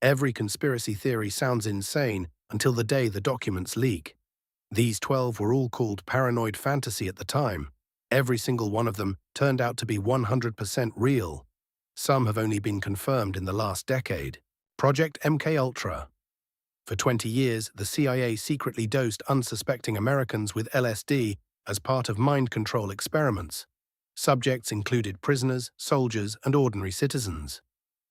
Every conspiracy theory sounds insane until the day the documents leak. These 12 were all called paranoid fantasy at the time. Every single one of them turned out to be 100% real. Some have only been confirmed in the last decade. Project MKUltra. For 20 years, the CIA secretly dosed unsuspecting Americans with LSD as part of mind control experiments. Subjects included prisoners, soldiers, and ordinary citizens.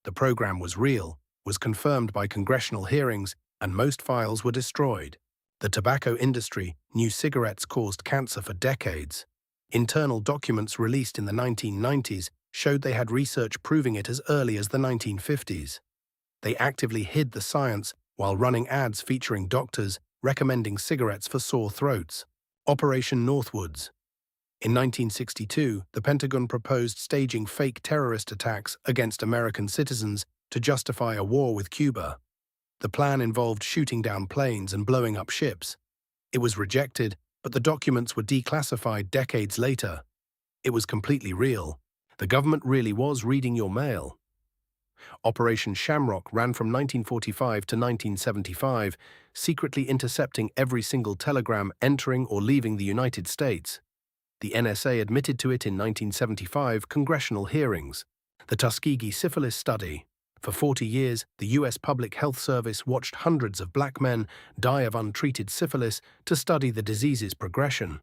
The program was real, was confirmed by congressional hearings, and most files were destroyed. The tobacco industry knew cigarettes caused cancer for decades. Internal documents released in the 1990s showed they had research proving it as early as the 1950s. They actively hid the science while running ads featuring doctors recommending cigarettes for sore throats. Operation Northwoods. In 1962, the Pentagon proposed staging fake terrorist attacks against American citizens to justify a war with Cuba. The plan involved shooting down planes and blowing up ships. It was rejected, but the documents were declassified decades later. It was completely real. The government really was reading your mail. Operation Shamrock ran from 1945 to 1975, secretly intercepting every single telegram entering or leaving the United States. The NSA admitted to it in 1975 congressional hearings. The Tuskegee Syphilis Study. For 40 years, the U.S. Public Health Service watched hundreds of black men die of untreated syphilis to study the disease's progression.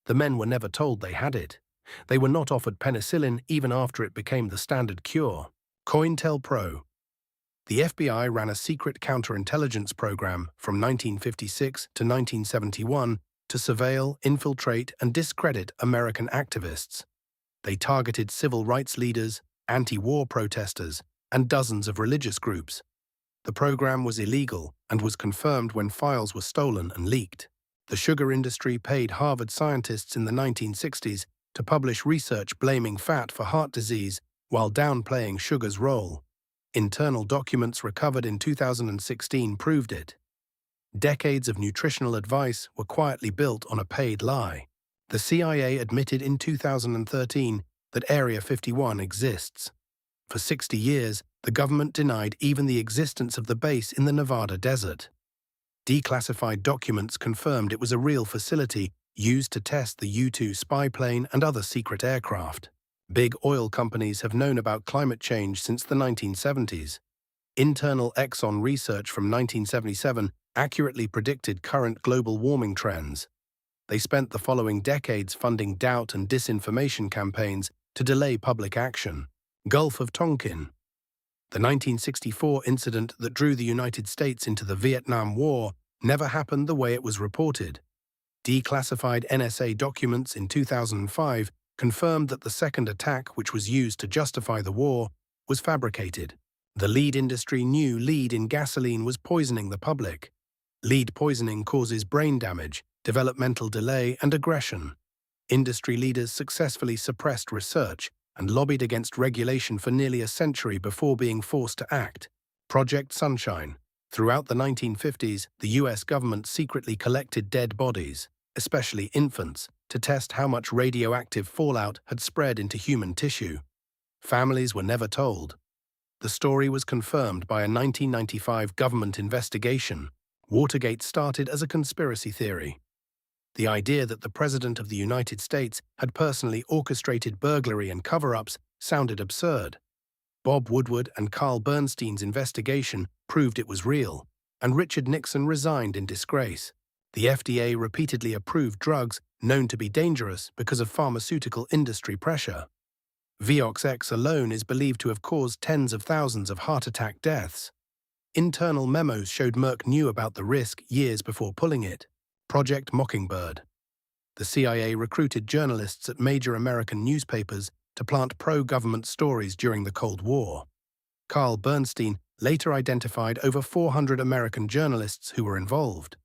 The men were never told they had it. They were not offered penicillin even after it became the standard cure. COINTELPRO. The FBI ran a secret counterintelligence program from 1956 to 1971 to surveil, infiltrate, and discredit American activists. They targeted civil rights leaders, anti-war protesters, and dozens of religious groups. The program was illegal and was confirmed when files were stolen and leaked. The sugar industry paid Harvard scientists in the 1960s to publish research blaming fat for heart disease while downplaying sugar's role. Internal documents recovered in 2016 proved it. Decades of nutritional advice were quietly built on a paid lie. The CIA admitted in 2013 that Area 51 exists. For 60 years, the government denied even the existence of the base in the Nevada desert. Declassified documents confirmed it was a real facility used to test the U-2 spy plane and other secret aircraft. Big oil companies have known about climate change since the 1970s. Internal Exxon research from 1977 accurately predicted current global warming trends. They spent the following decades funding doubt and disinformation campaigns to delay public action. Gulf of Tonkin. The 1964 incident that drew the United States into the Vietnam War never happened the way it was reported. Declassified NSA documents in 2005 confirmed that the second attack, which was used to justify the war, was fabricated. The lead industry knew lead in gasoline was poisoning the public. Lead poisoning causes brain damage, developmental delay, and aggression. Industry leaders successfully suppressed research and lobbied against regulation for nearly a century before being forced to act. Project Sunshine. Throughout the 1950s, the US government secretly collected dead bodies, especially infants, to test how much radioactive fallout had spread into human tissue. Families were never told. The story was confirmed by a 1995 government investigation. Watergate started as a conspiracy theory. The idea that the President of the United States had personally orchestrated burglary and cover-ups sounded absurd. Bob Woodward and Carl Bernstein's investigation proved it was real, and Richard Nixon resigned in disgrace. The FDA repeatedly approved drugs known to be dangerous because of pharmaceutical industry pressure. Vioxx X alone is believed to have caused tens of thousands of heart attack deaths. Internal memos showed Merck knew about the risk years before pulling it. Project Mockingbird. The CIA recruited journalists at major American newspapers to plant pro-government stories during the Cold War. Carl Bernstein later identified over 400 American journalists who were involved.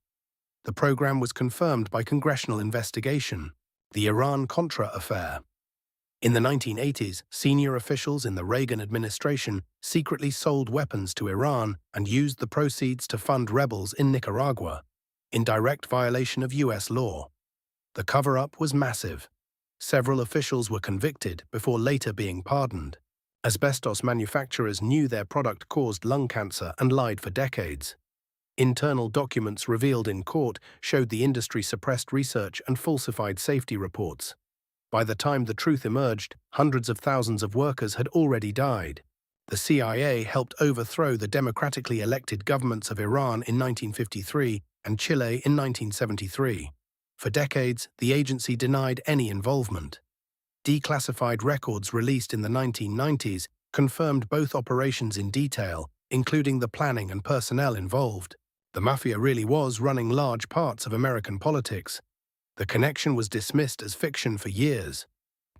The program was confirmed by congressional investigation. The Iran-Contra affair. In the 1980s, senior officials in the Reagan administration secretly sold weapons to Iran and used the proceeds to fund rebels in Nicaragua, in direct violation of US law. The cover-up was massive. Several officials were convicted before later being pardoned. Asbestos manufacturers knew their product caused lung cancer and lied for decades. Internal documents revealed in court showed the industry suppressed research and falsified safety reports. By the time the truth emerged, hundreds of thousands of workers had already died. The CIA helped overthrow the democratically elected governments of Iran in 1953 and Chile in 1973. For decades, the agency denied any involvement. Declassified records released in the 1990s confirmed both operations in detail, including the planning and personnel involved. The mafia really was running large parts of American politics. The connection was dismissed as fiction for years.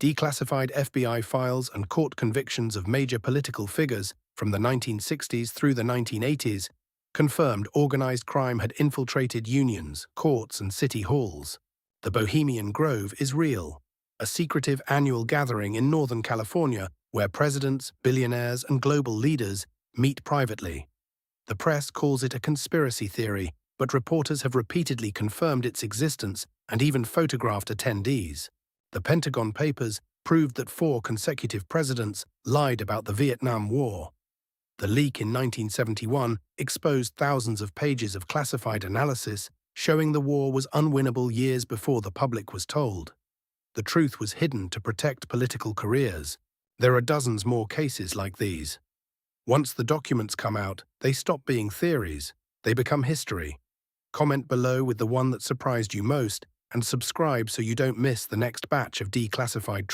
Declassified FBI files and court convictions of major political figures from the 1960s through the 1980s confirmed organized crime had infiltrated unions, courts, and city halls. The Bohemian Grove is real, a secretive annual gathering in Northern California where presidents, billionaires, and global leaders meet privately. The press calls it a conspiracy theory, but reporters have repeatedly confirmed its existence and even photographed attendees. The Pentagon Papers proved that 4 consecutive presidents lied about the Vietnam War. The leak in 1971 exposed thousands of pages of classified analysis showing the war was unwinnable years before the public was told. The truth was hidden to protect political careers. There are dozens more cases like these. Once the documents come out, they stop being theories. They become history. Comment below with the one that surprised you most and subscribe so you don't miss the next batch of declassified truth.